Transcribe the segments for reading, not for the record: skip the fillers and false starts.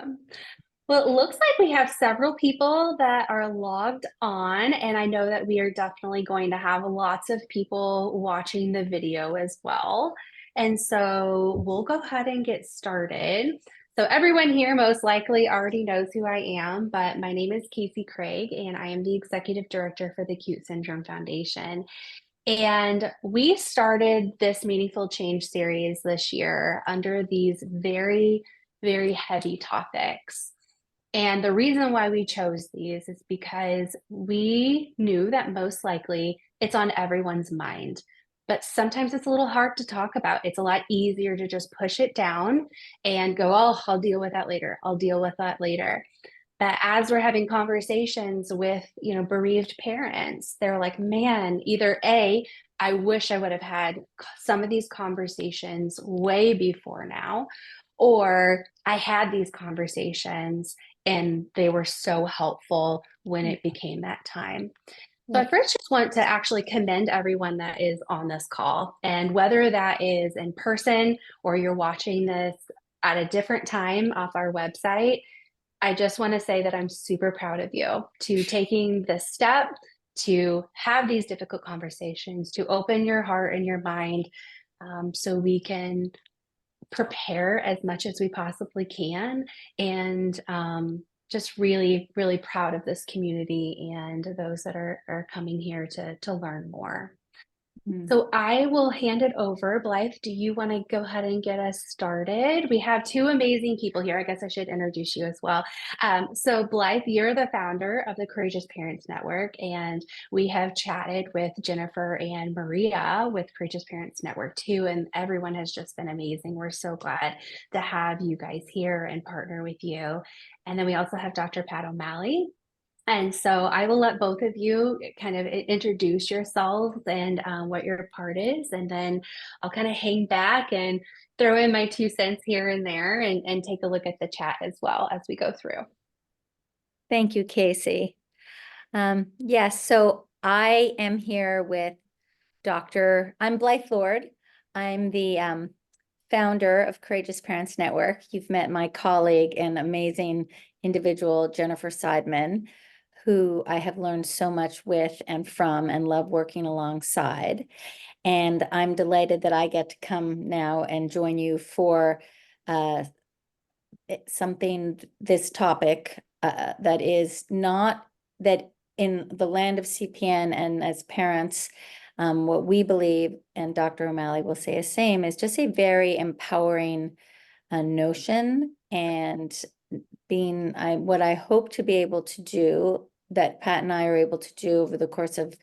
Awesome. Well, it looks like we have several people that are logged on, and I know that we are definitely going to have lots of people watching the video as well. And so we'll go ahead and get started. So everyone here most likely already knows who I am, but my name is Casey Craig, and I am the Executive Director for the Acute Syndrome Foundation. And we started this Meaningful Change series this year under these very, very heavy topics. And the reason why we chose these is because we knew that most likely it's on everyone's mind. But sometimes it's a little hard to talk about. It's a lot easier to just push it down and go, oh, I'll deal with that later. I'll deal with that later. But as we're having conversations with, bereaved parents, they're like, man, either A, I wish I would have had some of these conversations way before now, or I had these conversations and they were so helpful when it became that time. So I first just want to actually commend everyone that is on this call. And whether that is in person or you're watching this at a different time off our website, I just want to say that I'm super proud of you to taking this step to have these difficult conversations, to open your heart and your mind, so we can prepare as much as we possibly can. And just really, really proud of this community and those that are coming here to learn more. So I will hand it over. Blythe, do you want to go ahead and get us started? We have two amazing people here. I guess I should introduce you as well. So Blythe, you're the founder of the Courageous Parents Network, and we have chatted with Jennifer and Maria with Courageous Parents Network too, and everyone has just been amazing. We're so glad to have you guys here and partner with you. And then we also have Dr. Pat O'Malley. And so I will let both of you kind of introduce yourselves and what your part is. And then I'll kind of hang back and throw in my 2 cents here and there and take a look at the chat as well as we go through. Thank you, Casey. Yes, so I am here with I'm Blythe Lord. I'm the founder of Courageous Parents Network. You've met my colleague and amazing individual, Jennifer Seidman, who I have learned so much with and from and love working alongside. And I'm delighted that I get to come now and join you for this topic that is not that in the land of CPN and as parents, what we believe, and Dr. O'Malley will say the same, is just a very empowering notion. And what I hope to be able to do, that Pat and I are able to do over the course of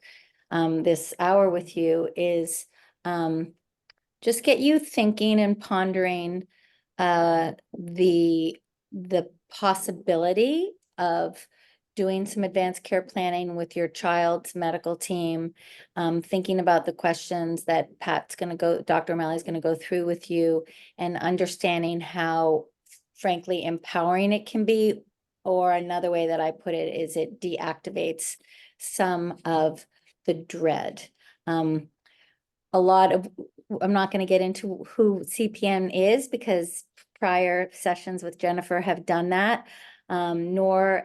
this hour with you, is just get you thinking and pondering the possibility of doing some advanced care planning with your child's medical team, thinking about the questions that Dr. O'Malley's going to go through with you, and understanding how, frankly, empowering it can be. Or another way that I put it is it deactivates some of the dread. I'm not going to get into who CPN is because prior sessions with Jennifer have done that. Nor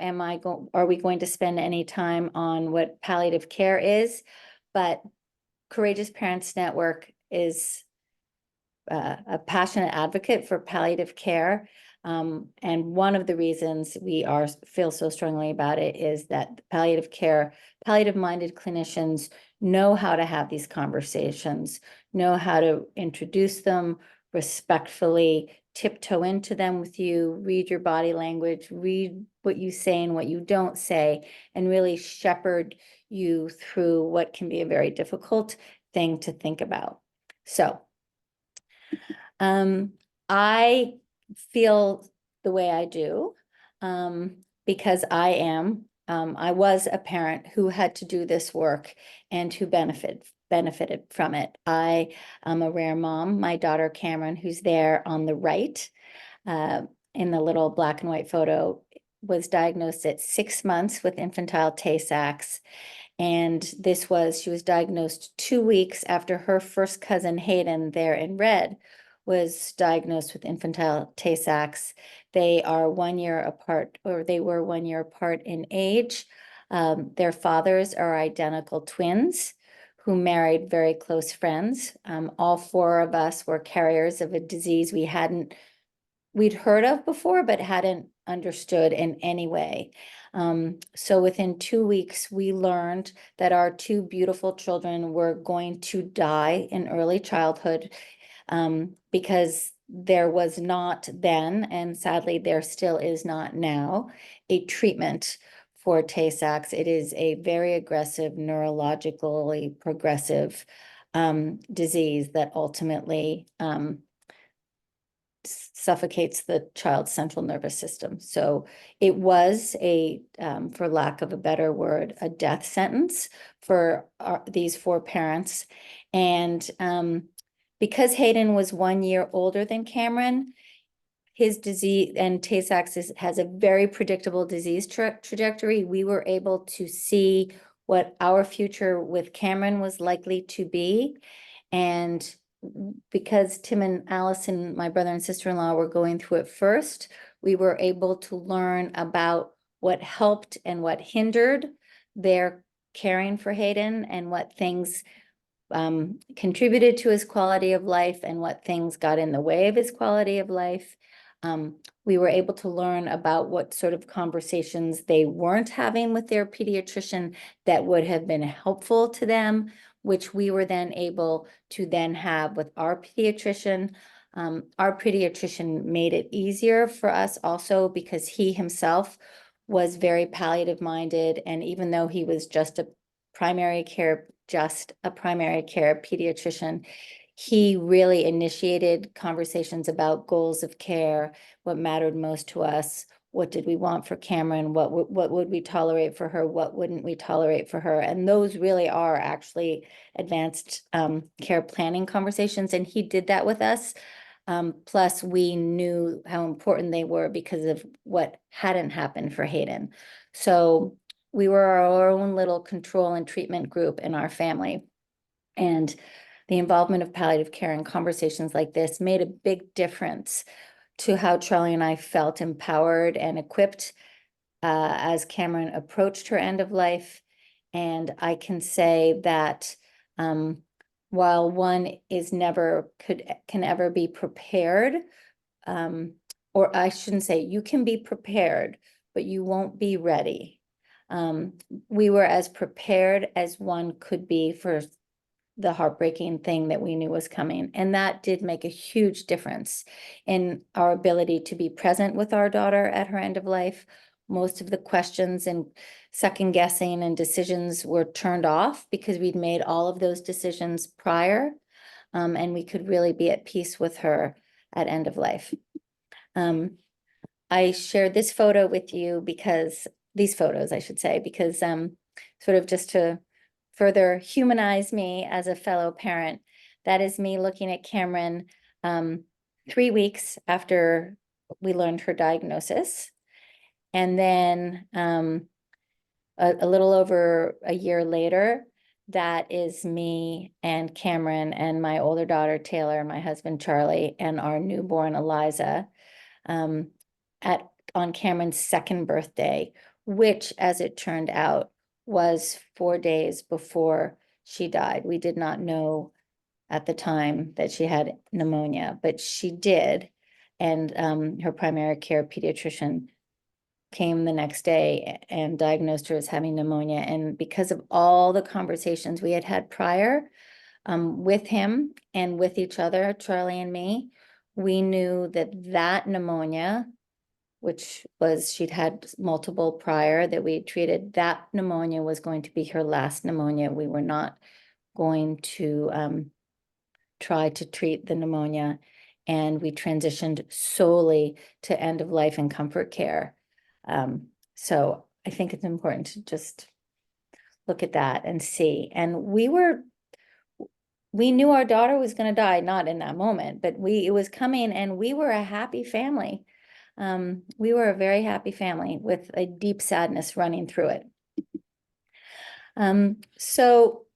are we going to spend any time on what palliative care is, but Courageous Parents Network is a passionate advocate for palliative care. And one of the reasons we feel so strongly about it is that palliative-minded clinicians know how to have these conversations, know how to introduce them respectfully, tiptoe into them with you, read your body language, read what you say and what you don't say, and really shepherd you through what can be a very difficult thing to think about. So I feel the way I do because I was a parent who had to do this work and who benefited from it. I am a rare mom. My daughter Cameron, who's there on the right in the little black and white photo, was diagnosed at 6 months with infantile Tay-Sachs. And she was diagnosed 2 weeks after her first cousin Hayden, there in red, was diagnosed with infantile Tay-Sachs. They are 1 year apart, or they were 1 year apart in age. Their fathers are identical twins who married very close friends. All four of us were carriers of a disease we'd heard of before, but hadn't understood in any way. So within 2 weeks, we learned that our two beautiful children were going to die in early childhood, because there was not then, and sadly there still is not now, a treatment for Tay-Sachs. It is a very aggressive, neurologically progressive disease that ultimately suffocates the child's central nervous system. So it was for lack of a better word, a death sentence for these four parents. And because Hayden was 1 year older than Cameron, his disease, and Tay-Sachs has a very predictable disease trajectory. We were able to see what our future with Cameron was likely to be. And because Tim and Allison, my brother and sister-in-law, were going through it first, we were able to learn about what helped and what hindered their caring for Hayden, and what things contributed to his quality of life and what things got in the way of his quality of life. We were able to learn about what sort of conversations they weren't having with their pediatrician that would have been helpful to them, which we were then able to then have with our pediatrician. Our pediatrician made it easier for us also because he himself was very palliative minded. And even though he was just a primary care pediatrician, he really initiated conversations about goals of care, what mattered most to us, what did we want for Cameron, what would we tolerate for her, what wouldn't we tolerate for her. And those really are actually advanced care planning conversations. And he did that with us. Plus, we knew how important they were because of what hadn't happened for Hayden. So we were our own little control and treatment group in our family. And the involvement of palliative care in conversations like this made a big difference to how Charlie and I felt empowered and equipped as Cameron approached her end of life. And I can say that while one is can ever be prepared, or I shouldn't say you can be prepared, but you won't be ready. We were as prepared as one could be for the heartbreaking thing that we knew was coming. And that did make a huge difference in our ability to be present with our daughter at her end of life. Most of the questions and second guessing and decisions were turned off because we'd made all of those decisions prior, and we could really be at peace with her at end of life. I shared this photo with you because these photos, I should say, because sort of just to further humanize me as a fellow parent. That is me looking at Cameron 3 weeks after we learned her diagnosis. And then a little over a year later, that is me and Cameron and my older daughter, Taylor, my husband, Charlie, and our newborn, Eliza, on Cameron's second birthday, which, as it turned out, was 4 days before she died. We did not know at the time that she had pneumonia, but she did. And her primary care pediatrician came the next day and diagnosed her as having pneumonia. And because of all the conversations we had had prior with him and with each other, Charlie and me, we knew that pneumonia, which was she'd had multiple prior that we treated, that pneumonia was going to be her last pneumonia. We were not going to try to treat the pneumonia, and we transitioned solely to end of life and comfort care. So I think it's important to just look at that and see. And we knew our daughter was going to die, not in that moment, but it was coming, and we were a happy family. We were a very happy family with a deep sadness running through it. So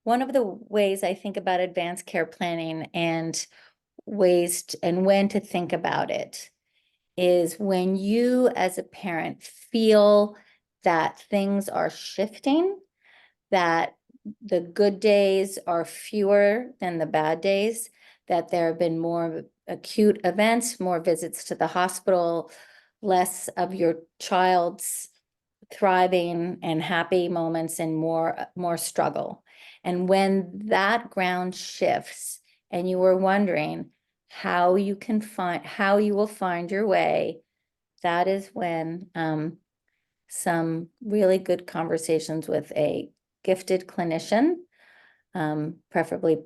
one of the ways I think about advanced care planning and ways and when to think about it is when you as a parent feel that things are shifting, that the good days are fewer than the bad days, that there have been more acute events, more visits to the hospital, less of your child's thriving and happy moments and more struggle. And when that ground shifts and you were wondering how you will find your way, that is when some really good conversations with a gifted clinician, preferably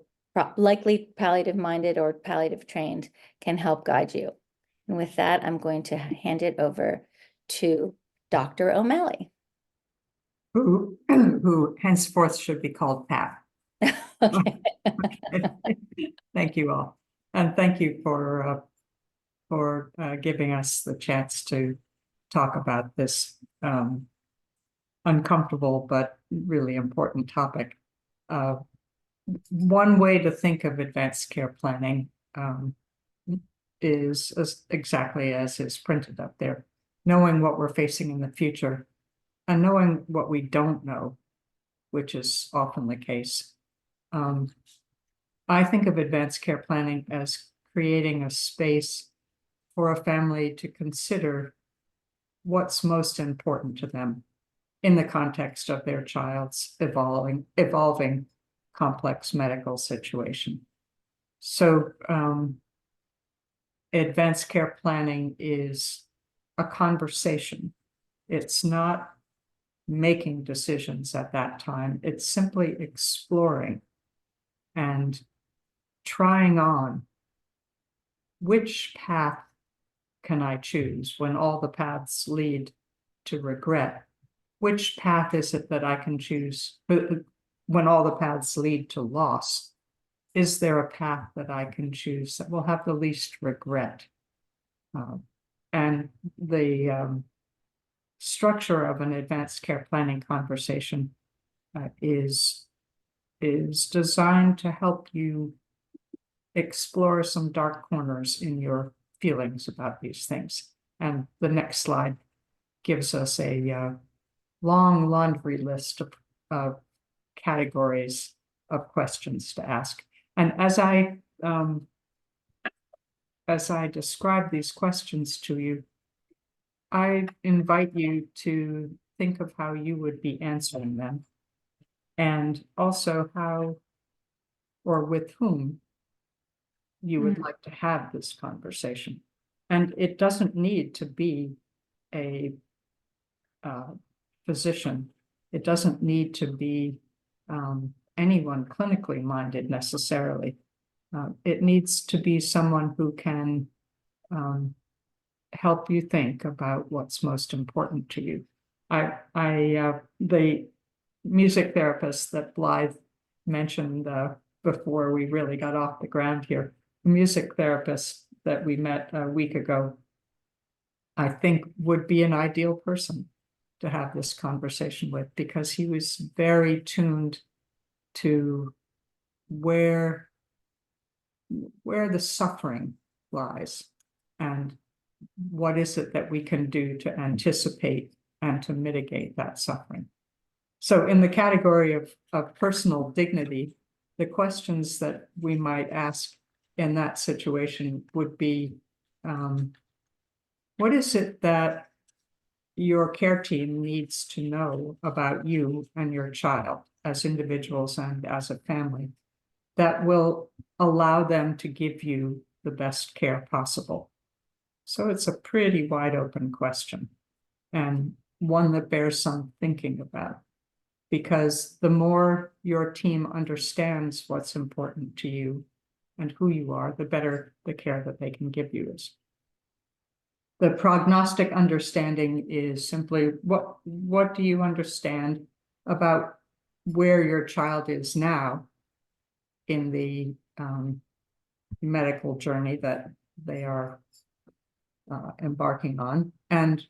likely palliative minded or palliative trained, can help guide you. And with that, I'm going to hand it over to Dr. O'Malley. Who henceforth should be called Pat. Okay. Thank you all. And thank you for giving us the chance to talk about this uncomfortable but really important topic. One way to think of advanced care planning is exactly as is printed up there, knowing what we're facing in the future and knowing what we don't know, which is often the case. I think of advanced care planning as creating a space for a family to consider what's most important to them in the context of their child's evolving complex medical situation. So advanced care planning is a conversation. It's not making decisions at that time. It's simply exploring and trying on which path can I choose when all the paths lead to regret. Which path is it that I can choose when all the paths lead to loss? Is there a path that I can choose that will have the least regret? And the structure of an advanced care planning conversation is designed to help you explore some dark corners in your feelings about these things. And the next slide gives us a long laundry list of categories of questions to ask. And as I describe these questions to you, I invite you to think of how you would be answering them, and also how or with whom you would like to have this conversation. And it doesn't need to be a physician. It doesn't need to be anyone clinically minded necessarily. It needs to be someone who can help you think about what's most important to you. The music therapist that Blythe mentioned before we really got off the ground here, the music therapist that we met a week ago, I think would be an ideal person to have this conversation with, because he was very tuned to where the suffering lies and what is it that we can do to anticipate and to mitigate that suffering. So in the category of personal dignity, the questions that we might ask in that situation would be, what is it that your care team needs to know about you and your child as individuals and as a family that will allow them to give you the best care possible? So it's a pretty wide open question, and one that bears some thinking about, because the more your team understands what's important to you and who you are, the better the care that they can give you is. The prognostic understanding is simply what do you understand about where your child is now in the medical journey that they are embarking on, and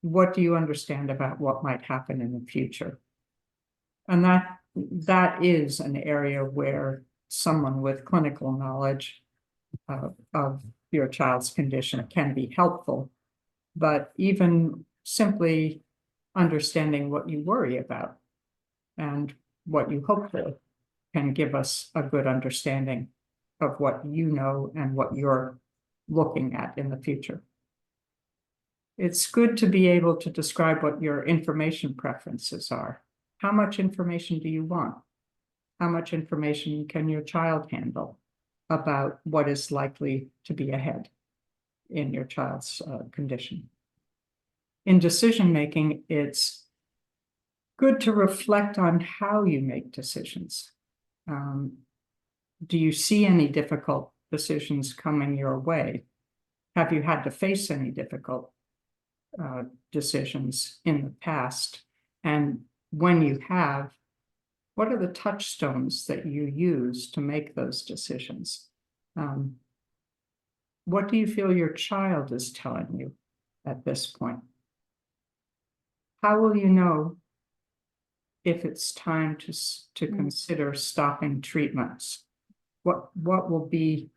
what do you understand about what might happen in the future? And that is an area where someone with clinical knowledge of your child's condition can be helpful. But even simply understanding what you worry about and what you hope for can give us a good understanding of what you know and what you're looking at in the future. It's good to be able to describe what your information preferences are. How much information do you want? How much information can your child handle about what is likely to be ahead in your child's condition? In decision making, it's good to reflect on how you make decisions. Do you see any difficult decisions coming your way? Have you had to face any difficult decisions in the past? And when you have, what are the touchstones that you use to make those decisions? What do you feel your child is telling you at this point? How will you know if it's time to consider stopping treatments? What will be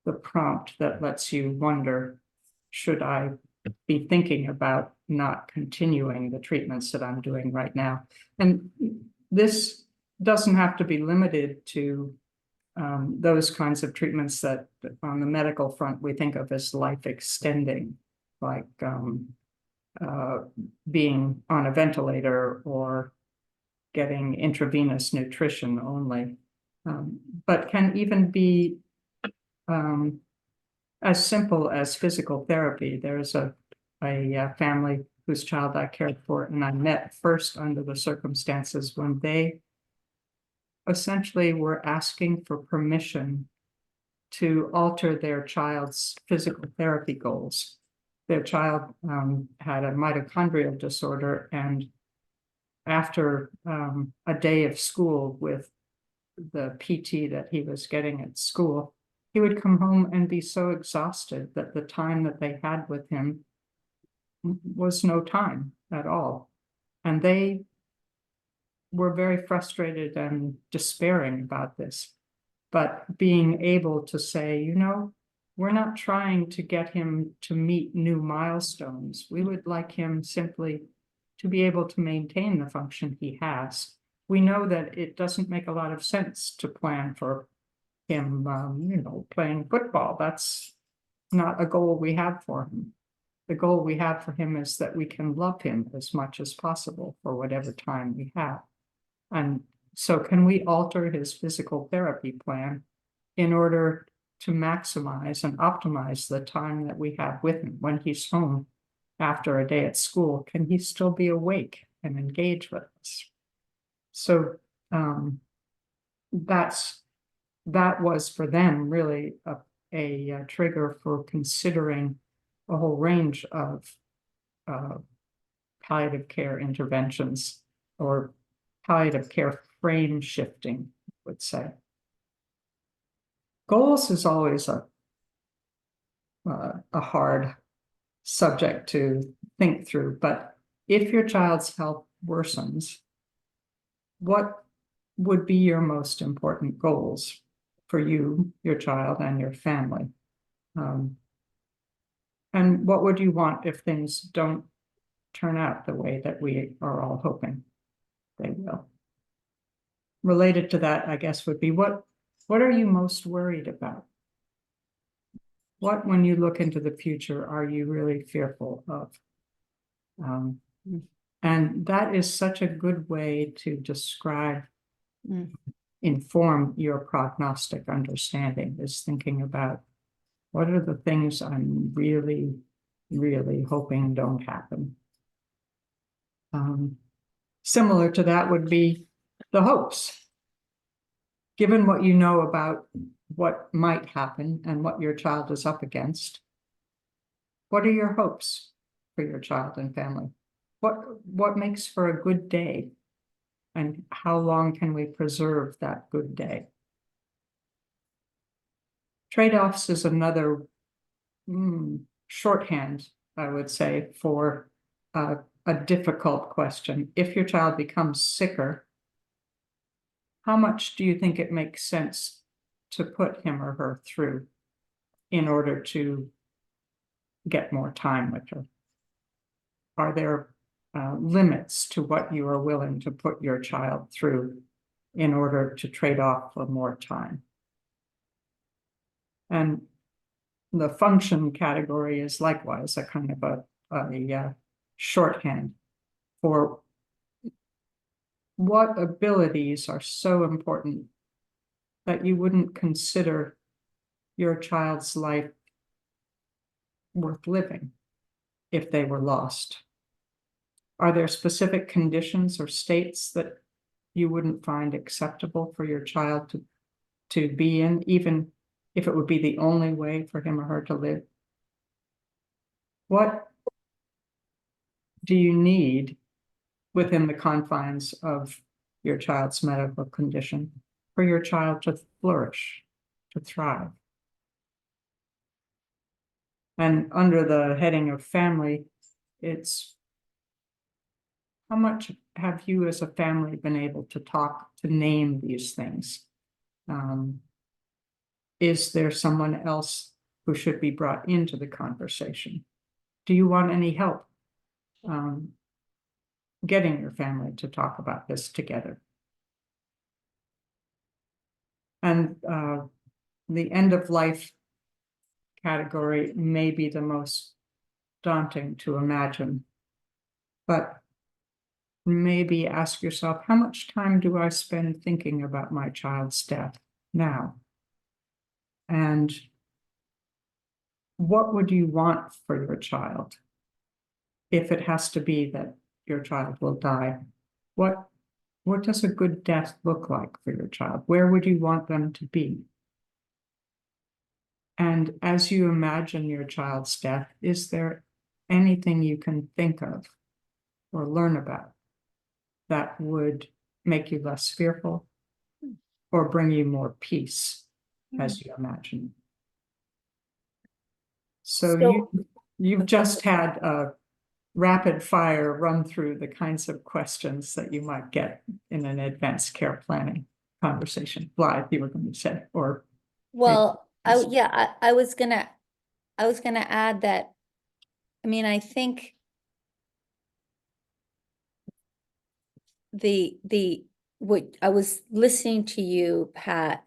the prompt that lets you wonder, should I be thinking about not continuing the treatments that I'm doing right now? And this doesn't have to be limited to those kinds of treatments that on the medical front we think of as life extending, like being on a ventilator or getting intravenous nutrition only, but can even be as simple as physical therapy. There's a family whose child I cared for, and I met first under the circumstances when they essentially were asking for permission to alter their child's physical therapy goals. Their child had a mitochondrial disorder, and after a day of school with the PT that he was getting at school, he would come home and be so exhausted that the time that they had with him was no time at all. And they were very frustrated and despairing about this. But being able to say, you know, we're not trying to get him to meet new milestones. We would like him simply to be able to maintain the function he has. We know that it doesn't make a lot of sense to plan for him, playing football. That's not a goal we have for him. The goal we have for him is that we can love him as much as possible for whatever time we have. And so can we alter his physical therapy plan in order to maximize and optimize the time that we have with him when he's home after a day at school? Can he still be awake and engage with us? So that was for them really a trigger for considering a whole range of palliative care interventions, or palliative care frame shifting, I would say. Goals is always a hard subject to think through, but if your child's health worsens, what would be your most important goals for you, your child, and your family? And what would you want if things don't turn out the way that we are all hoping they will? Related to that, I guess, would be what are you most worried about? What, when you look into the future, are you really fearful of? And that is such a good way to describe, inform your prognostic understanding, is thinking about what are the things I'm really, really hoping don't happen. Similar to that would be the hopes. Given what you know about what might happen and what your child is up against, what are your hopes for your child and family? What makes for a good day? And how long can we preserve that good day? Trade-offs is another shorthand, I would say, for a difficult question. If your child becomes sicker, how much do you think it makes sense to put him or her through in order to get more time with her? Are there limits to what you are willing to put your child through in order to trade off for more time? And the function category is likewise a kind of a shorthand for what abilities are so important that you wouldn't consider your child's life worth living if they were lost. Are there specific conditions or states that you wouldn't find acceptable for your child to be in, even if it would be the only way for him or her to live? What do you need within the confines of your child's medical condition for your child to flourish, to thrive? And under the heading of family, it's how much have you as a family been able to talk, to name these things? Is there someone else who should be brought into the conversation? Do you want any help getting your family to talk about this together? And the end of life category may be the most daunting to imagine, but maybe ask yourself, how much time do I spend thinking about my child's death now? And what would you want for your child if it has to be that your child will die? What does a good death look like for your child? Where would you want them to be? And as you imagine your child's death, is there anything you can think of or learn about that would make you less fearful or bring you more peace as you imagine? So you've just had a rapid fire run through the kinds of questions that you might get in an advanced care planning conversation. Blythe, you were going to say, or Well, I was gonna add that, I mean, I think what I was listening to you, Pat,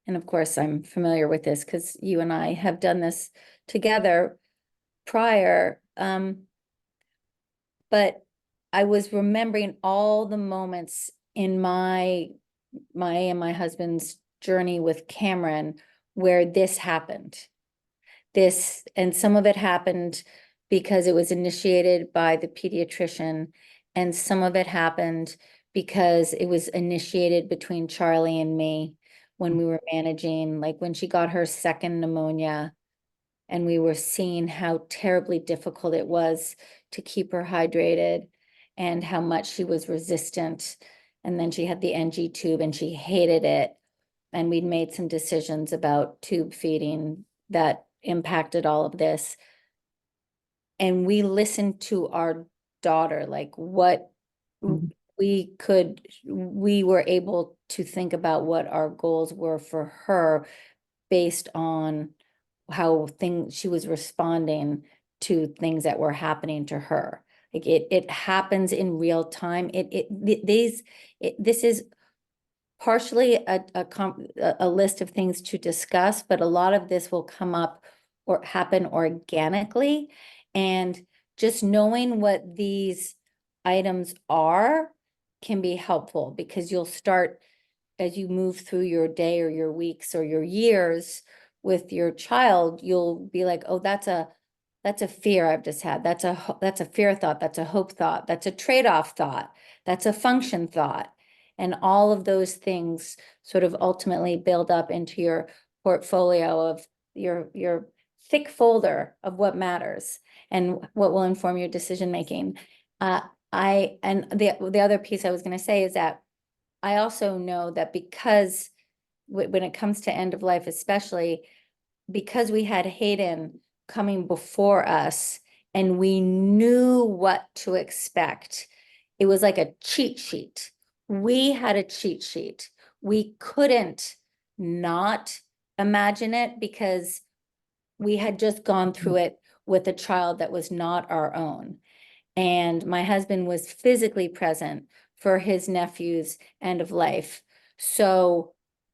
and of course I'm familiar with this because you and I have done this together prior. But I was remembering all the moments in my and my husband's journey with Cameron where this happened. And some of it happened because it was initiated by the pediatrician, and some of it happened because it was initiated between Charlie and me when we were managing, like when she got her second pneumonia, and we were seeing how terribly difficult it was to keep her hydrated and how much she was resistant. And then she had the NG tube and she hated it. And we'd made some decisions about tube feeding that impacted all of this. And we listened to our daughter, like what we were able to think about what our goals were for her based on how she was responding to things that were happening to her. Like it happens in real time. This is partially a list of things to discuss, but a lot of this will come up or happen organically. And just knowing what these items are can be helpful, because you'll start, as you move through your day or your weeks or your years with your child, you'll be like, oh, that's a fear I've just had. That's a fear thought. That's a hope thought. That's a trade-off thought. That's a function thought. And all of those things sort of ultimately build up into your portfolio of your thick folder of what matters and what will inform your decision making. And the other piece I was going to say is that I also know that because when it comes to end of life, especially because we had Hayden coming before us and we knew what to expect, it was like a cheat sheet. We had a cheat sheet. We couldn't not imagine it because we had just gone through it with a child that was not our own. And my husband was physically present for his nephew's end of life. So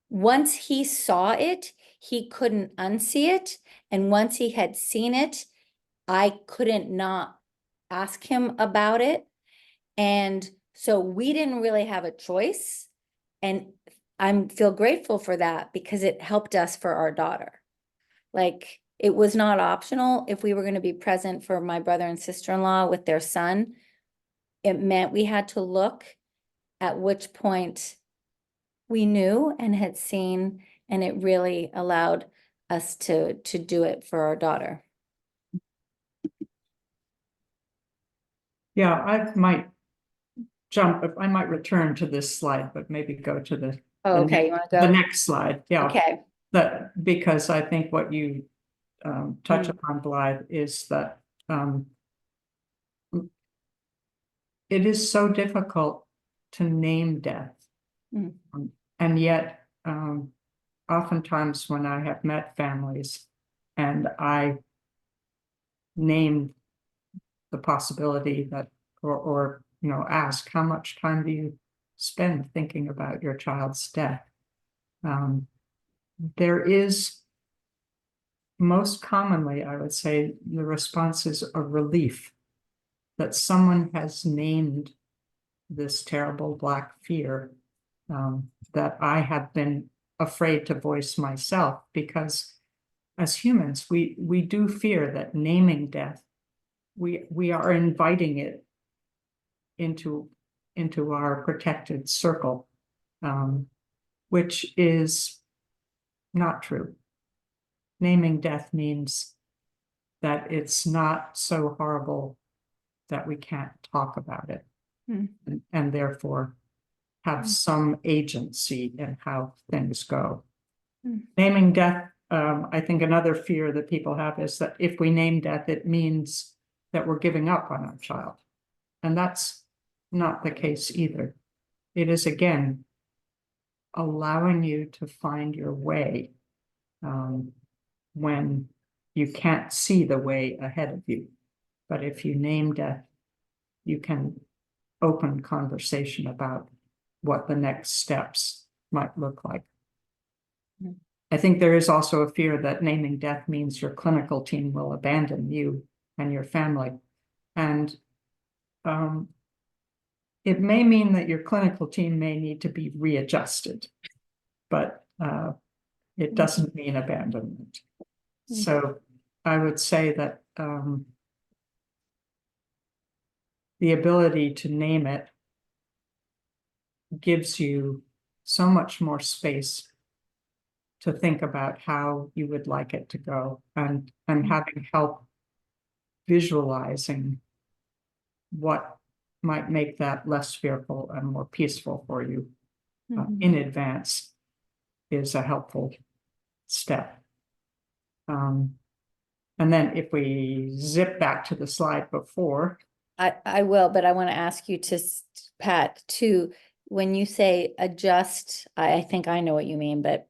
once he saw it, he couldn't unsee it. And once he had seen it, I couldn't not ask him about it. And so we didn't really have a choice. And I feel grateful for that because it helped us for our daughter. Like, it was not optional if we were going to be present for my brother and sister-in-law with their son. It meant we had to look at which point we knew and had seen, and it really allowed us to do it for our daughter. Yeah, I might return to this slide, but maybe go to the Oh, okay, you want to the go? next slide. Yeah. Okay. That, because I think what you touch Mm. upon, Blythe, is that it is so difficult to name death. Mm. And yet, oftentimes when I have met families and I name the possibility that, or ask, how much time do you spend thinking about your child's death? There is, most commonly, I would say, the response is a relief that someone has named this terrible black fear that I have been afraid to voice myself, because as humans, we do fear that naming death, we are inviting it into our protected circle, which is not true. Naming death means that it's not so horrible that we can't talk about it, and therefore have some agency in how things go. Naming death, I think another fear that people have is that if we name death, it means that we're giving up on our child. And that's not the case either. It is, again, allowing you to find your way when you can't see the way ahead of you. But if you name death, you can open conversation about what the next steps might look like. I think there is also a fear that naming death means your clinical team will abandon you and your family. And it may mean that your clinical team may need to be readjusted, but it doesn't mean abandonment. So I would say that the ability to name it gives you so much more space to think about how you would like it to go, and having help visualizing what might make that less fearful and more peaceful for you in advance is a helpful step. And then if we zip back to the slide before. I will, but I want to ask you to, Pat, too, when you say adjust, I think I know what you mean, but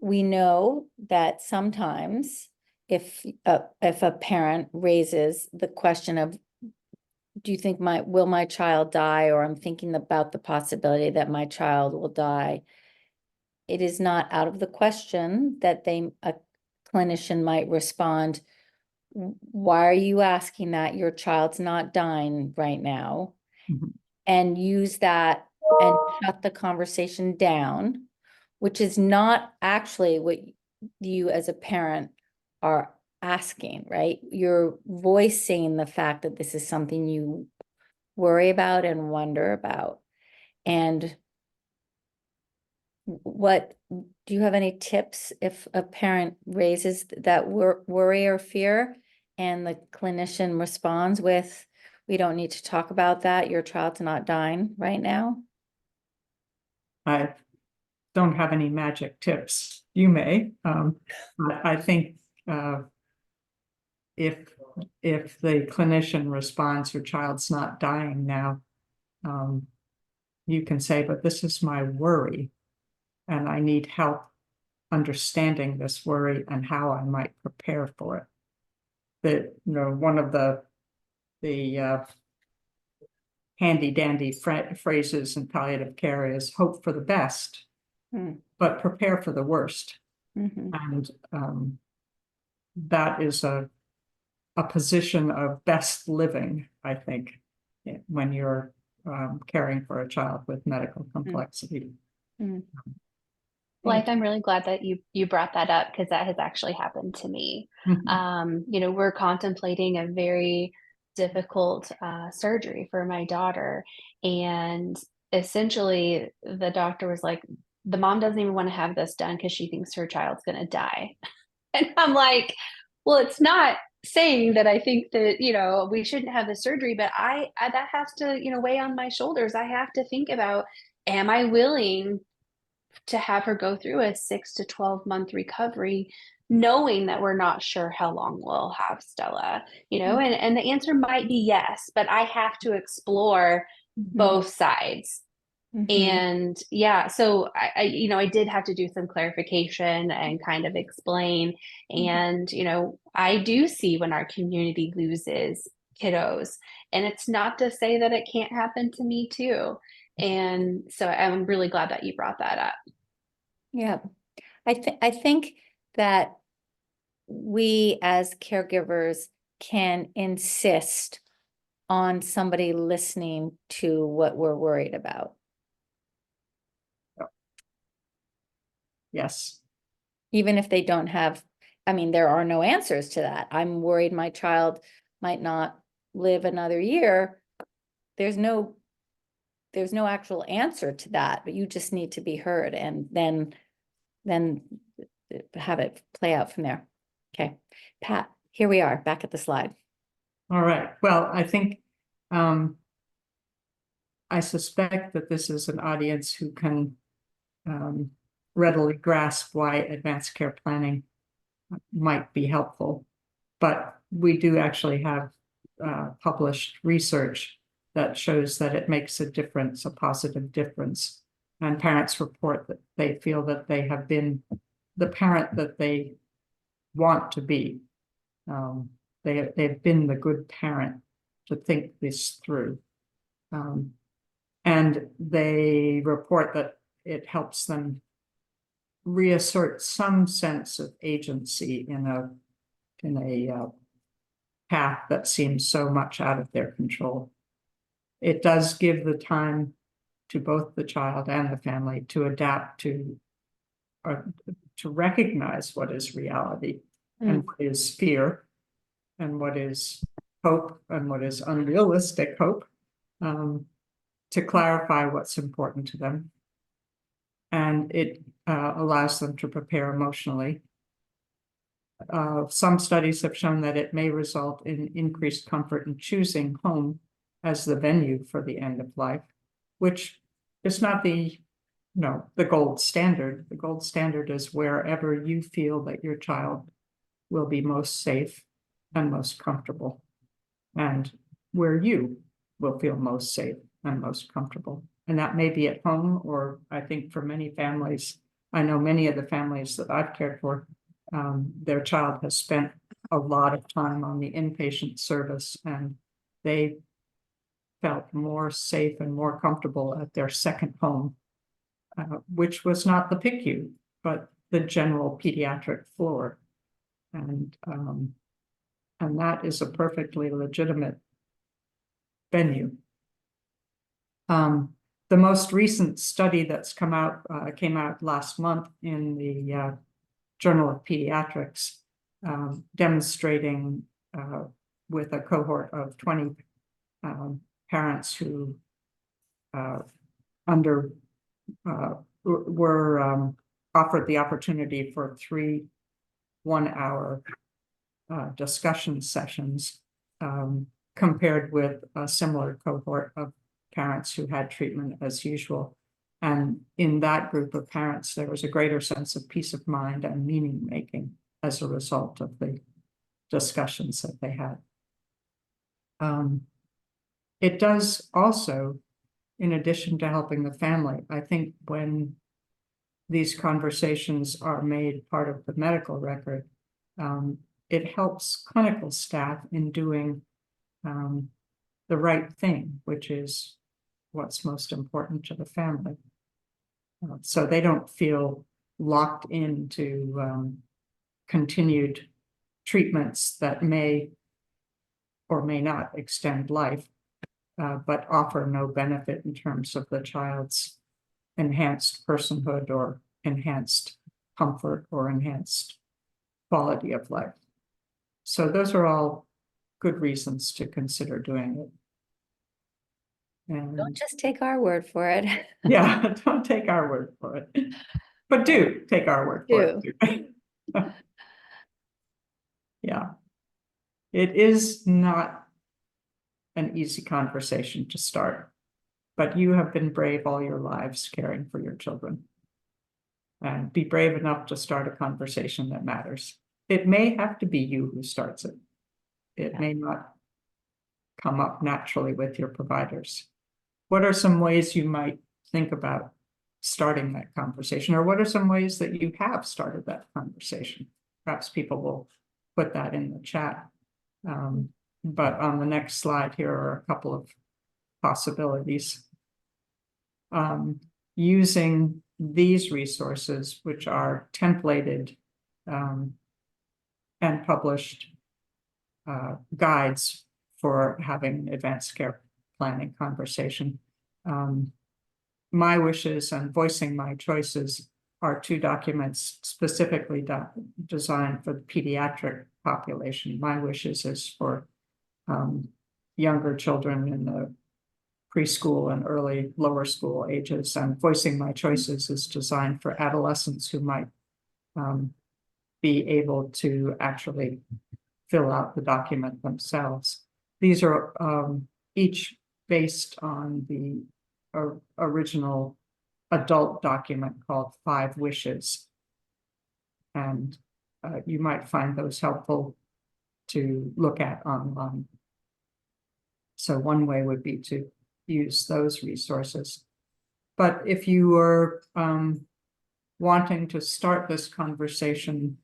we know that sometimes if a parent raises the question of, do you think will my child die? Or I'm thinking about the possibility that my child will die. It is not out of the question that a clinician might respond, why are you asking that? Your child's not dying right now. And use that and shut the conversation down, which is not actually what you as a parent are asking, right? You're voicing the fact that this is something you worry about and wonder about. And what do you have any tips if a parent raises that worry or fear and the clinician responds with, we don't need to talk about that, your child's not dying right now? I don't have any magic tips. You may. I think if the clinician responds, your child's not dying now, you can say, but this is my worry, and I need help understanding this worry and how I might prepare for it. That, one of the handy dandy phrases in palliative care is hope for the best, but prepare for the worst. And that is a position of best living, I think, when you're caring for a child with medical complexity. Blythe, I'm really glad that you brought that up, because that has actually happened to me. We're contemplating a very difficult surgery for my daughter, and essentially the doctor was like, the mom doesn't even want to have this done because she thinks her child's going to die. And I'm like, well, it's not saying that I think that, we shouldn't have the surgery, but I that has to, weigh on my shoulders. I have to think about, am I willing to have her go through a 6 to 12 month recovery, knowing that we're not sure how long we'll have Stella, and the answer might be yes, but I have to explore both sides. And yeah, so I did have to do some clarification and kind of explain. And, I do see when our community loses kiddos, and it's not to say that it can't happen to me too. And so I'm really glad that you brought that up. Yeah, I think that we as caregivers can insist on somebody listening to what we're worried about. Yes. Even if they don't have, there are no answers to that. I'm worried my child might not live another year. There's no actual answer to that, but you just need to be heard, and then have it play out from there. Okay, Pat, here we are back at the slide. All right. Well, I think I suspect that this is an audience who can readily grasp why advanced care planning might be helpful. But we do actually have published research that shows that it makes a difference, a positive difference. And parents report that they feel that they have been the parent that they want to be. They've been the good parent to think this through. And they report that it helps them reassert some sense of agency in a path that seems so much out of their control. It does give the time to both the child and the family to adapt to recognize what is reality and what is fear and what is hope and what is unrealistic hope, to clarify what's important to them. And it allows them to prepare emotionally. Some studies have shown that it may result in increased comfort in choosing home as the venue for the end of life, which is not the gold standard. The gold standard is wherever you feel that your child will be most safe and most comfortable, and where you will feel most safe and most comfortable. And that may be at home, or I think for many families, I know many of the families that I've cared for, their child has spent a lot of time on the inpatient service, and they felt more safe and more comfortable at their second home, which was not the PICU, but the general pediatric floor. And that is a perfectly legitimate venue. The most recent study that's came out last month in the Journal of Pediatrics, demonstrating with a cohort of 20 parents who were offered the opportunity for 3 one-hour discussion sessions, compared with a similar cohort of parents who had treatment as usual. And in that group of parents, there was a greater sense of peace of mind and meaning making as a result of the discussions that they had. It does also, in addition to helping the family, I think when these conversations are made part of the medical record, it helps clinical staff in doing the right thing, which is what's most important to the family. So they don't feel locked into continued treatments that may or may not extend life, but offer no benefit in terms of the child's enhanced personhood or enhanced comfort or enhanced quality of life. So those are all good reasons to consider doing it. Don't And just take our word for it. yeah, don't take our word for it, but do take our word for it too. Yeah, it is not an easy conversation to start, but you have been brave all your lives caring for your children. And be brave enough to start a conversation that matters. It may have to be you who starts it. It may not come up naturally with your providers. What are some ways you might think about starting that conversation? Or what are some ways that you have started that conversation? Perhaps people will put that in the chat. But on the next slide, here are a couple of possibilities. Using these resources, which are templated and published guides for having advanced care planning conversation. My wishes and voicing my choices are two documents specifically designed for the pediatric population. My wishes is for younger children in the preschool and early lower school ages, and voicing my choices is designed for adolescents who might be able to actually fill out the document themselves. These are each based on the original adult document called 5 Wishes. And you might find those helpful to look at online. So one way would be to use those resources. But if you are wanting to start this conversation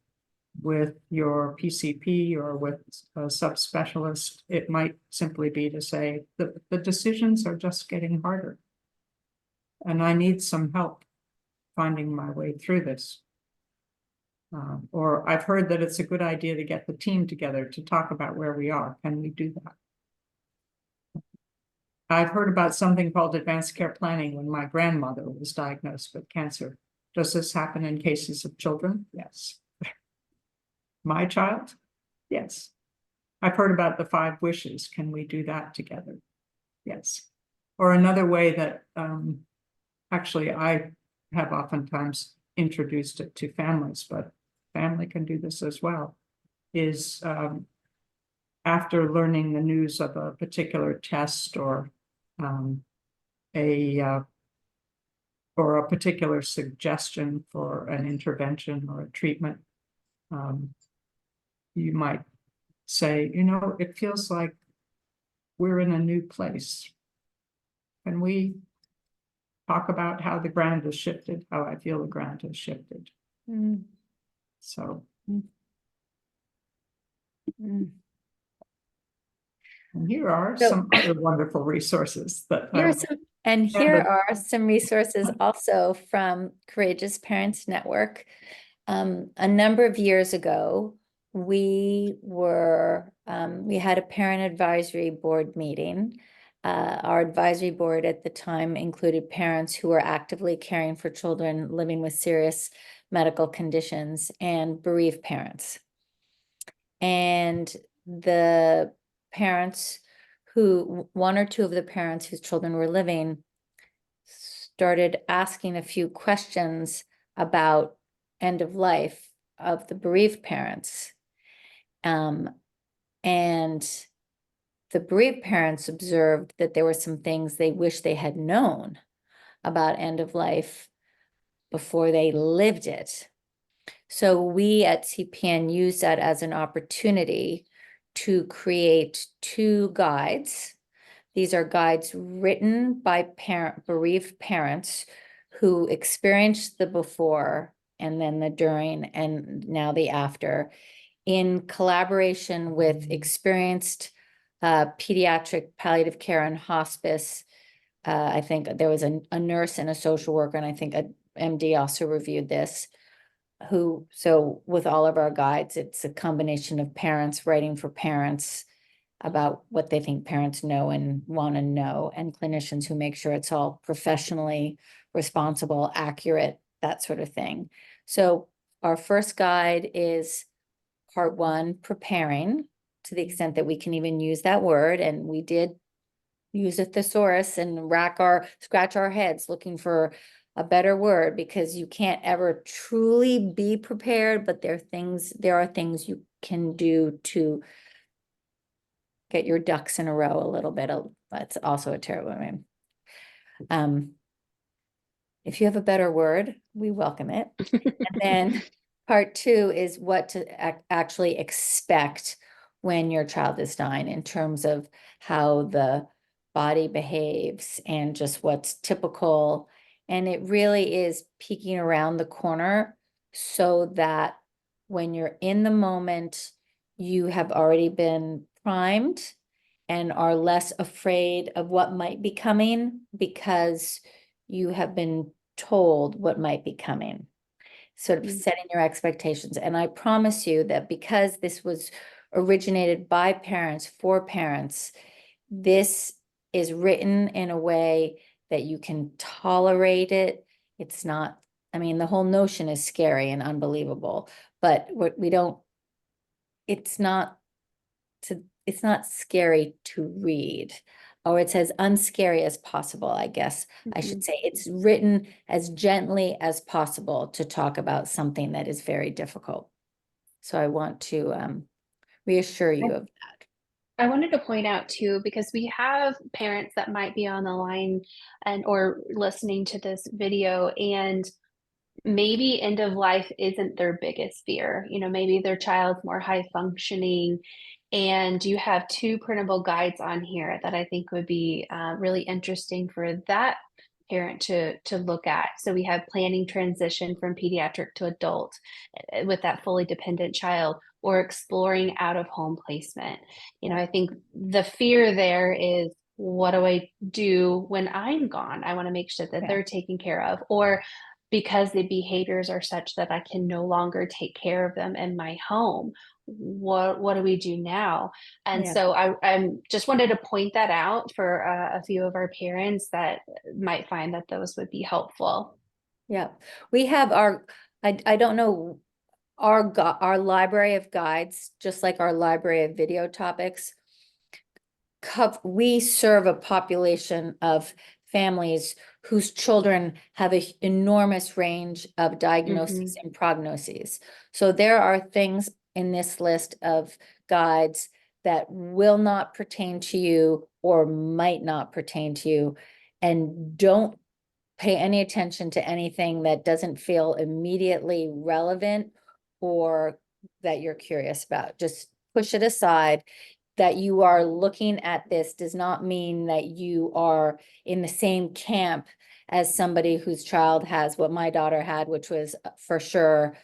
with your PCP or with a subspecialist, it might simply be to say that the decisions are just getting harder. And I need some help finding my way through this. Or I've heard that it's a good idea to get the team together to talk about where we are. Can we do that? I've heard about something called advanced care planning when my grandmother was diagnosed with cancer. Does this happen in cases of children? Yes. My child? Yes. I've heard about the 5 wishes. Can we do that together? Yes. Or another way that actually I have oftentimes introduced it to families, but family can do this as well, is after learning the news of a particular test or a particular suggestion for an intervention or a treatment, you might say, you know, it feels like we're in a new place. Can we talk about how the ground has shifted, how I feel the ground has shifted? So. And here are some other wonderful resources that here are some resources also from Courageous Parents Network. A number of years ago, we had a parent advisory board meeting. Our advisory board at the time included parents who were actively caring for children living with serious medical conditions and bereaved parents. And the parents one or two of the parents whose children were living started asking a few questions about end of life of the bereaved parents. And the bereaved parents observed that there were some things they wish they had known about end of life before they lived it. So we at CPN used that as an opportunity to create 2 guides. These are guides written by bereaved parents who experienced the before and then the during and now the after, in collaboration with experienced pediatric palliative care and hospice. I think there was a nurse and a social worker, and I think a MD also reviewed this. So with all of our guides, it's a combination of parents writing for parents about what they think parents know and want to know, and clinicians who make sure it's all professionally responsible, accurate, that sort of thing. So our first guide is part 1, preparing, to the extent that we can even use that word. And we did use a thesaurus and scratch our heads looking for a better word, because you can't ever truly be prepared, but there are things you can do to get your ducks in a row a little bit. That's also a terrible name. If you have a better word, we welcome it. And then part 2 is what to actually expect when your child is dying, in terms of how the body behaves and just what's typical. And it really is peeking around the corner so that when you're in the moment, you have already been primed and are less afraid of what might be coming, because you have been told what might be coming, sort of setting your expectations. And I promise you that because this was originated by parents for parents, this is written in a way that you can tolerate it. It's not, I mean, the whole notion is scary and unbelievable, but it's not scary to read, or it's as unscary as possible, I guess I should say. It's written as gently as possible to talk about something that is very difficult. So I want to reassure you of that. I wanted to point out too, because we have parents that might be on the line and or listening to this video, and maybe end of life isn't their biggest fear. You know, maybe their child's more high functioning, and you have 2 printable guides on here that I think would be really interesting for that parent to look at. So we have planning transition from pediatric to adult with that fully dependent child, or exploring out of home placement. You know, I think the fear there is, what do I do when I'm gone? I want to make sure that they're taken care of, or because the behaviors are such that I can no longer take care of them in my home. What do we do now? And so I'm just wanted to point that out for a few of our parents that might find that those would be helpful. Yeah, we have I don't know, our library of guides, just like our library of video topics, we serve a population of families whose children have an enormous range of diagnoses and prognoses. So there are things in this list of guides that will not pertain to you or might not pertain to you. And don't pay any attention to anything that doesn't feel immediately relevant or that you're curious about. Just push it aside. That you are looking at this does not mean that you are in the same camp as somebody whose child has what my daughter had, which was for sure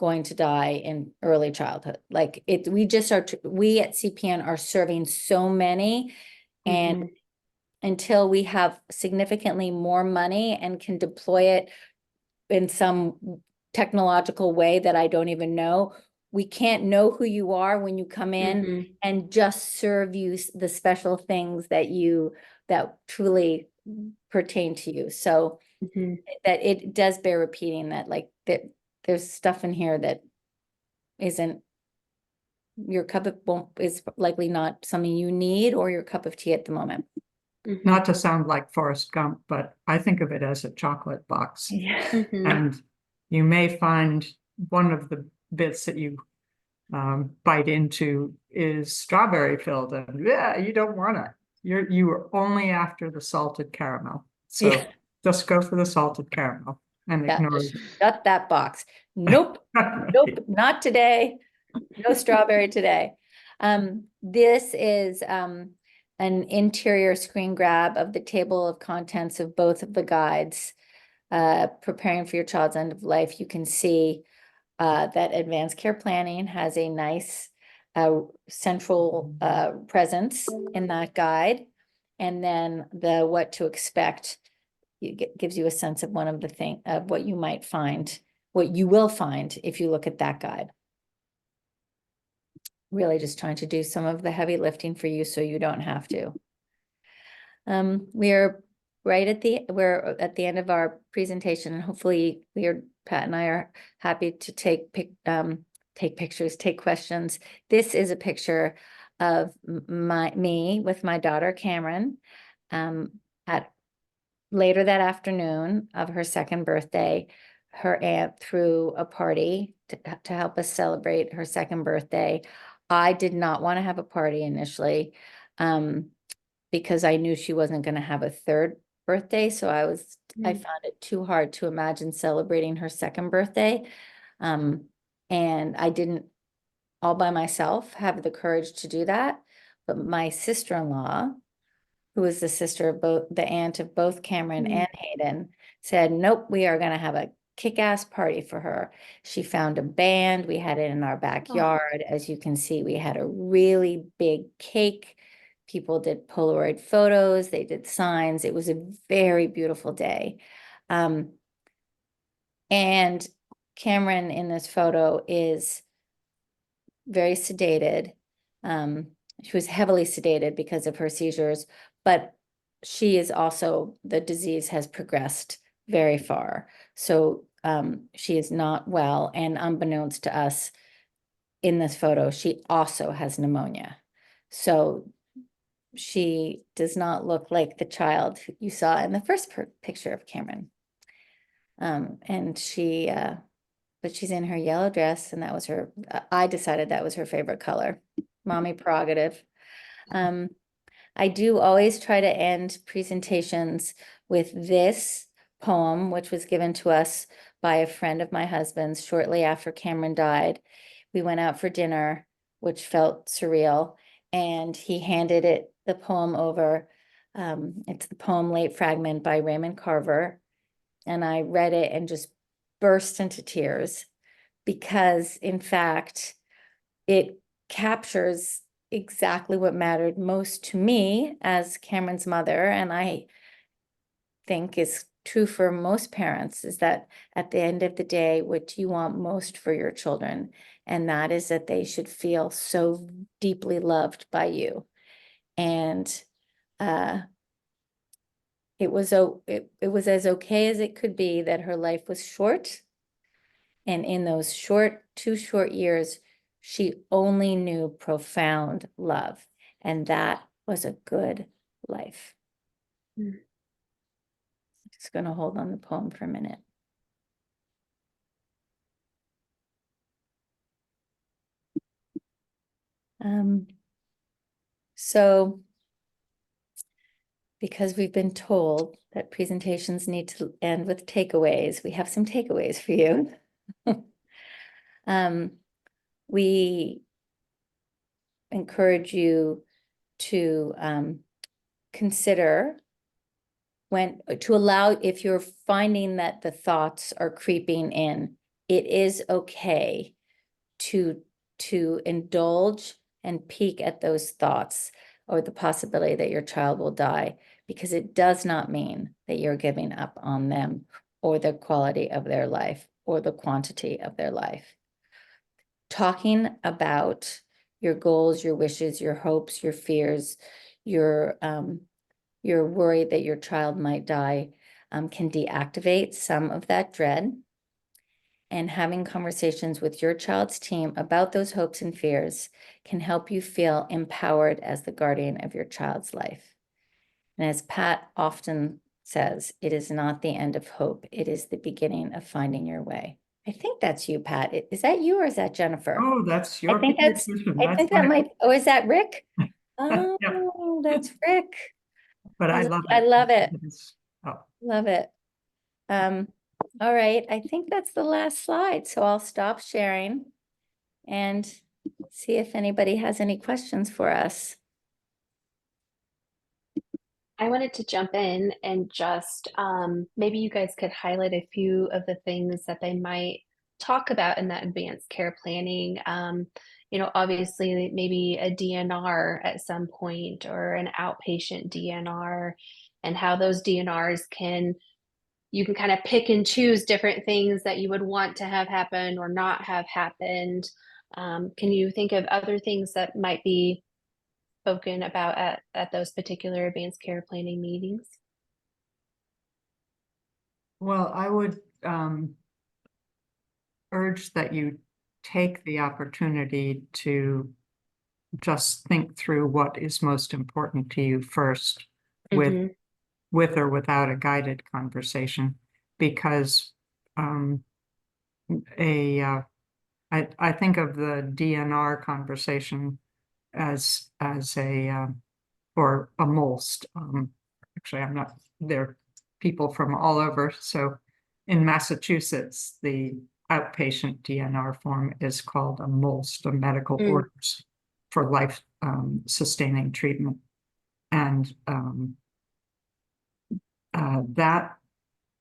going to die in early childhood. Like we at CPN are serving so many, and until we have significantly more money and can deploy it in some technological way that I don't even know, we can't know who you are when you come in and just serve you the special things that truly pertain to you. So that it does bear repeating that, like, that there's stuff in here that isn't your is likely not something you need or your cup of tea at the moment. Not to sound like Forrest Gump, but I think of it as a chocolate box. And you may find one of the bits that you bite into is strawberry filled, and yeah, you don't want it. You are only after the salted caramel. So just go for the salted caramel and ignore it. Shut that box. Nope. Nope, not today. No strawberry today. This is an interior screen grab of the table of contents of both of the guides. preparing for your child's end of life, you can see that advanced care planning has a nice central presence in that guide. And then the what to expect gives you a sense of one of the what you might find, what you will find if you look at that guide. Really just trying to do some of the heavy lifting for you so you don't have to. We're at the end of our presentation, and hopefully Pat and I are happy to take pictures, take questions. This is a picture of me with my daughter Cameron at later that afternoon of her second birthday. Her aunt threw a party to help us celebrate her second birthday. I did not want to have a party initially because I knew she wasn't going to have a third birthday. So I found it too hard to imagine celebrating her second birthday. And I didn't all by myself have the courage to do that. But my sister-in-law, who is the aunt of both Cameron and Hayden, said, nope, we are going to have a kick-ass party for her. She found a band. We had it in our backyard. As you can see, we had a really big cake. People did Polaroid photos. They did signs. It was a very beautiful day. And Cameron in this photo is very sedated. She was heavily sedated because of her seizures, but she is also, the disease has progressed very far. So she is not well. And unbeknownst to us in this photo, she also has pneumonia. So she does not look like the child you saw in the first picture of Cameron. And but she's in her yellow dress, and that was I decided that was her favorite color. Mommy prerogative. I do always try to end presentations with this poem, which was given to us by a friend of my husband's shortly after Cameron died. We went out for dinner, which felt surreal, and he handed the poem over. It's the poem Late Fragment by Raymond Carver. And I read it and just burst into tears because, in fact, it captures exactly what mattered most to me as Cameron's mother, and I think is true for most parents, is that at the end of the day, what do you want most for your children? And that is that they should feel so deeply loved by you. And it was as okay as it could be that her life was short. And in those 2 short years, she only knew profound love. And that was a good life. Just going to hold on the poem for a minute. So, because we've been told that presentations need to end with takeaways, we have some takeaways for you. We encourage you to consider if you're finding that the thoughts are creeping in, it is okay to indulge and peek at those thoughts or the possibility that your child will die, because it does not mean that you're giving up on them or the quality of their life or the quantity of their life. Talking about your goals, your wishes, your hopes, your fears, your worry that your child might die can deactivate some of that dread. And having conversations with your child's team about those hopes and fears can help you feel empowered as the guardian of your child's life. And as Pat often says, it is not the end of hope. It is the beginning of finding your way. I think that's you, Pat. Is that you or is that Jennifer? Oh, that's your I think that might, oh, is that Rick? Oh, Yeah. that's Rick. But I love it. I love it. Oh. Love it. All right, I think that's the last slide, so I'll stop sharing and see if anybody has any questions for us. I wanted to jump in and just maybe you guys could highlight a few of the things that they might talk about in that advanced care planning. Obviously, maybe a DNR at some point or an outpatient DNR, and how those DNRs you can kind of pick and choose different things that you would want to have happen or not have happened. Can you think of other things that might be spoken about at those particular advanced care planning meetings? Well, I would urge that you take the opportunity to just think through what is most important to you first, with Mhm. with or without a guided conversation, because I think of the DNR conversation as a or a MOLST. Actually, I'm not there. People from all over. So, in Massachusetts, the outpatient DNR form is called a MOLST, a medical Mm. orders for life sustaining treatment, and that,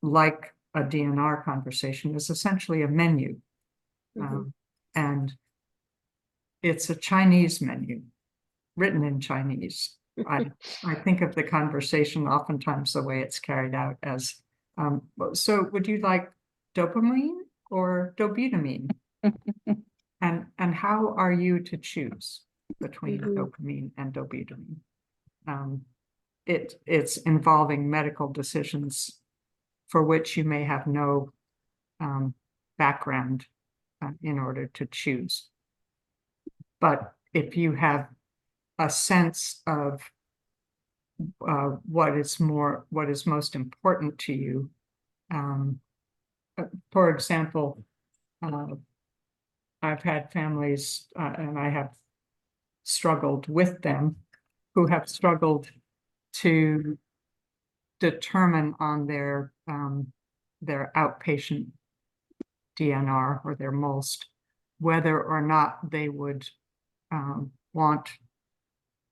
like a DNR conversation, is essentially a menu, Mhm. um, and it's a Chinese menu written in Chinese. I think of the conversation oftentimes the way it's carried out as, so would you like dopamine or dobutamine? And how are you to choose between Mhm. dopamine and dobutamine? Um, it's involving medical decisions for which you may have no background in order to choose. But if you have a sense of what is most important to you, for example, I've had families, and I have struggled with them, who have struggled to determine on their outpatient DNR or their MOLST whether or not they would want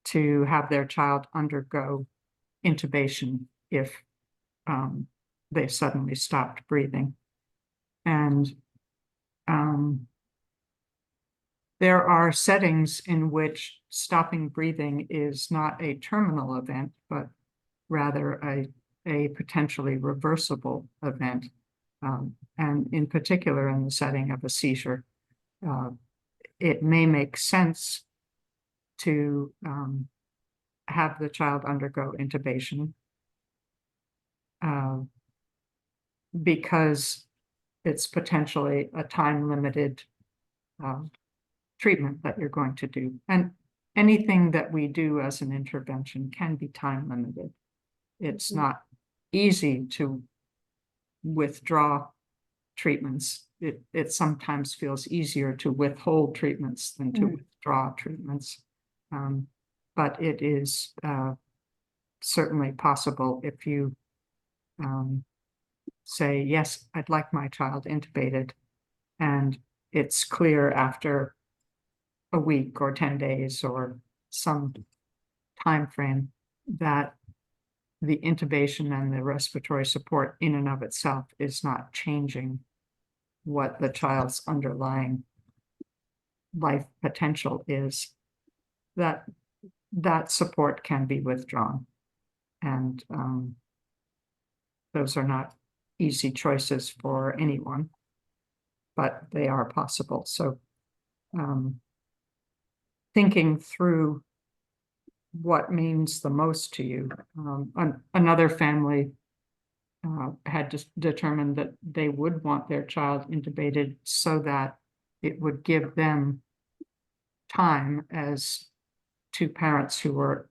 to have their child undergo intubation if they suddenly stopped breathing. And there are settings in which stopping breathing is not a terminal event, but rather a potentially reversible event. And in particular, in the setting of a seizure, it may make sense to have the child undergo intubation because it's potentially a time-limited treatment that you're going to do. And anything that we do as an intervention can be time-limited. It's Mhm. not easy to withdraw treatments. It sometimes feels easier to withhold treatments than to withdraw treatments. But it is certainly possible if you say, yes, I'd like my child intubated, and it's clear after a week or 10 days or some time frame that the intubation and the respiratory support in and of itself is not changing what the child's underlying life potential is, that support can be withdrawn. And those are not easy choices for anyone, but they are possible. So thinking through what means the most to you. Another family had determined that they would want their child intubated so that it would give them time, as two parents who were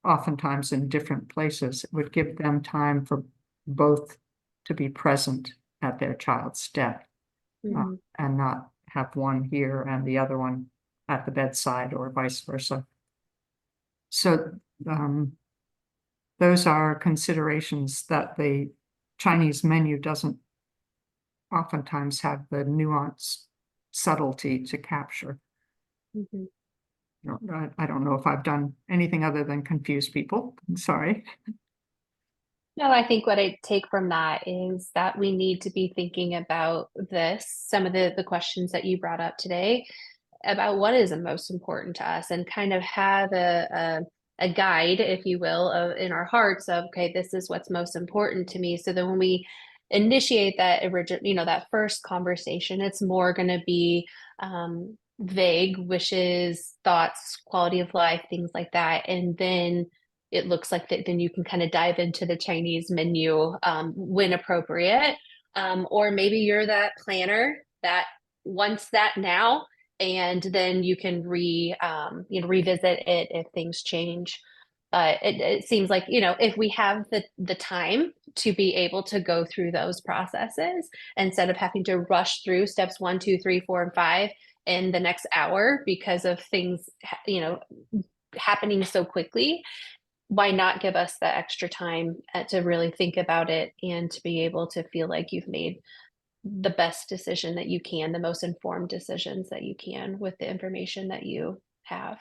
oftentimes in different places. It would give them time for both to be present at their child's death, Mhm. and not have one here and the other one at the bedside or vice versa. So those are considerations that the Chinese menu doesn't oftentimes have the nuance, subtlety to capture. Mhm. I don't know if I've done anything other than confuse people. I'm sorry. No, I think what I take from that is that we need to be thinking about this, some of the questions that you brought up today, about what is the most important to us, and kind of have a guide, if you will, of in our hearts of, okay, this is what's most important to me. So then when we initiate that original, that first conversation, it's more going to be vague wishes, thoughts, quality of life, things like that. And then it looks like that then you can kind of dive into the Chinese menu when appropriate. Or maybe you're that planner that wants that now, and then you can revisit it if things change. But it seems like, if we have the time to be able to go through those processes instead of having to rush through steps 1, 2, 3, 4, and 5 in the next hour because of things, happening so quickly, why not give us that extra time to really think about it and to be able to feel like you've made the best decision that you can, the most informed decisions that you can with the information that you have.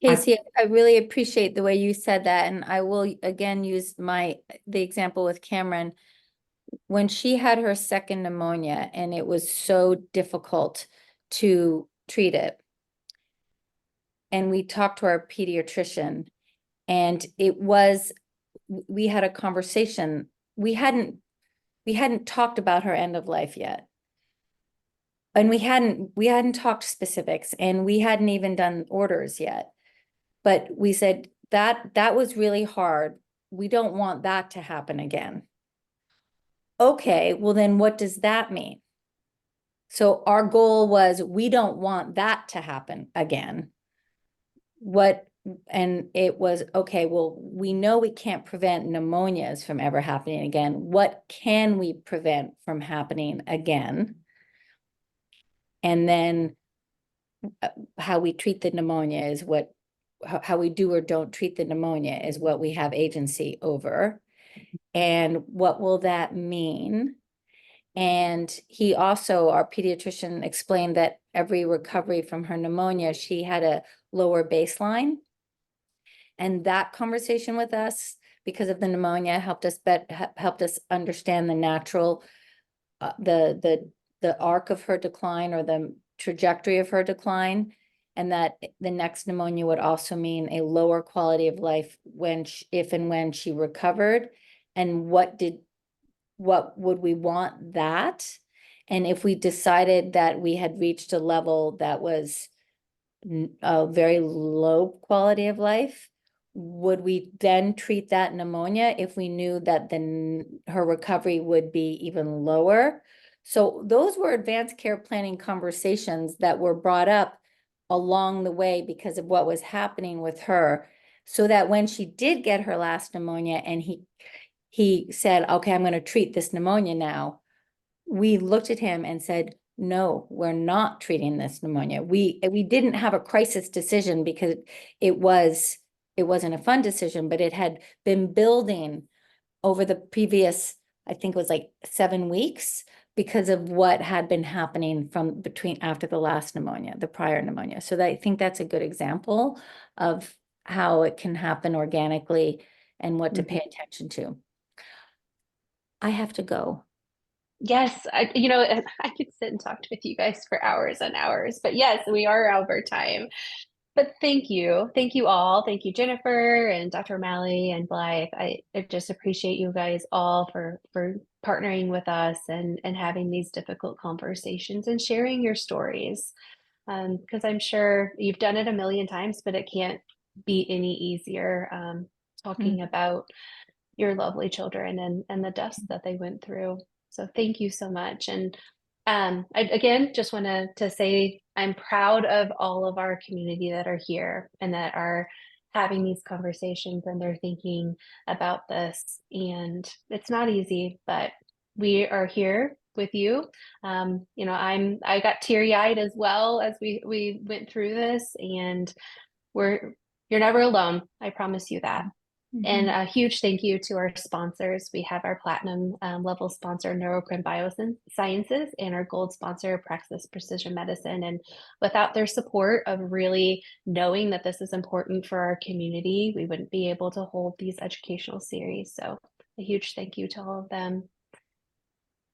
I, Casey, I really appreciate the way you said that, and I will again use the example with Cameron. When she had her second pneumonia and it was so difficult to treat it, and we talked to our pediatrician, and we had a conversation. We hadn't talked about her end of life yet. And we hadn't talked specifics, and we hadn't even done orders yet. But we said that was really hard. We don't want that to happen again. Okay, well then what does that mean? So our goal was, we don't want that to happen again. And it was, okay, well, we know we can't prevent pneumonias from ever happening again. What can we prevent from happening again? And then how we treat the pneumonia is how we do or don't treat the pneumonia is what we have agency over. And what will that mean? And he also, our pediatrician, explained that every recovery from her pneumonia, she had a lower baseline. And that conversation with us, because of the pneumonia, helped us understand the natural, the arc of her decline, or the trajectory of her decline, and that the next pneumonia would also mean a lower quality of life if and when she recovered. And what would we want that? And if we decided that we had reached a level that was a very low quality of life, would we then treat that pneumonia if we knew that then her recovery would be even lower? So those were advanced care planning conversations that were brought up along the way because of what was happening with her, so that when she did get her last pneumonia and he said, okay, I'm going to treat this pneumonia now, we looked at him and said, no, we're not treating this pneumonia. We didn't have a crisis decision because it wasn't a fun decision, but it had been building over the previous, I think it was like 7 weeks, because of what had been happening after the last pneumonia, the prior pneumonia. So I think that's a good example of how it can happen organically and what to pay attention to. I have to go. Yes, I could sit and talk with you guys for hours and hours, but yes, we are over time. But thank you. Thank you all. Thank you, Jennifer and Dr. O'Malley and Blythe. I just appreciate you guys all for partnering with us and having these difficult conversations and sharing your stories. Because I'm sure you've done it a million times, but it can't be any easier talking about your lovely children and the deaths that they went through. So thank you so much. And I again just want to say I'm proud of all of our community that are here and that are having these conversations, and they're thinking about this. And it's not easy, but we are here with you. I got teary-eyed as well as we went through this, and you're never alone. I promise you that. And a huge thank you to our sponsors. We have our platinum level sponsor, Neurocrine Biosciences, and our gold sponsor, Praxis Precision Medicine. And without their support of really knowing that this is important for our community, we wouldn't be able to hold these educational series. So a huge thank you to all of them.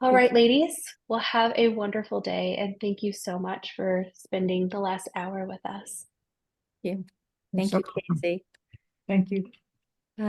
All right, ladies, well, have a wonderful day, and thank you so much for spending the last hour with us. Thank So you, Casey. thank you.